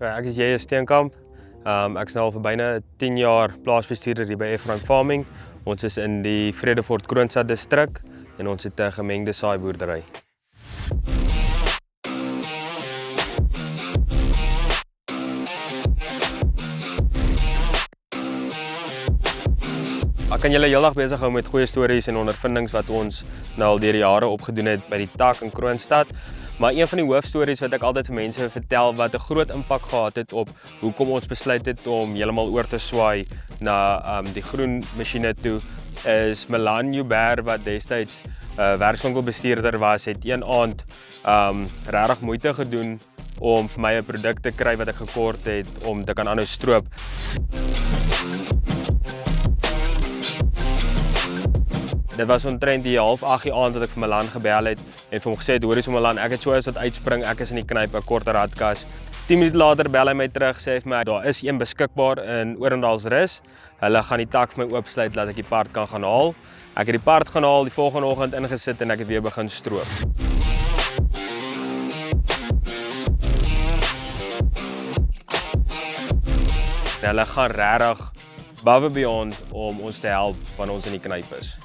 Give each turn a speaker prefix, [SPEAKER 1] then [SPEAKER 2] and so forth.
[SPEAKER 1] Ek is J.S. Steenkamp. Ek is nou al vir byna 10 jaar plaasbestuurder hier by F-Rank Farming. Ons is in die Vredefort Kroonstad distrik en ons het 'n gemengde saaiboerdery. Ek kan julle heeldag besig hou met goeie stories en ondervindings wat ons nou al deur die jare opgedoen het by die tak in Kroonstad. Maar een van die hoofstories wat ek altyd vir mense vertel wat 'n groot impak gehad het op hoekom ons besluit het om heeltemal oor te swaai na die groen masjiene toe, is Milan Joubert wat destyds werkswinkelbestuurder was, het een aand regtig moeite gedoen om vir my 'n produk te kry wat ek gekort het om te kan aanhou stroop. Dit was omtrent die 7:30 die aand dat ek vir Milan gebel het en vir hom gesê het, hoorie so Milan, ek het so as wat uitspring, ek is in die knyp, 'n kort radkas. 10 minute later bel hy my terug, sê vir my, daar is een beskikbaar in Orendalsrus. Hulle gaan die tak vir my oopsluit dat ek die part kan gaan haal. Ek het die part gaan haal, die volgende oggend ingesit en ek het weer begin stroop. Hulle gaan regtig above and beyond om ons te help wanneer ons in die knyp is.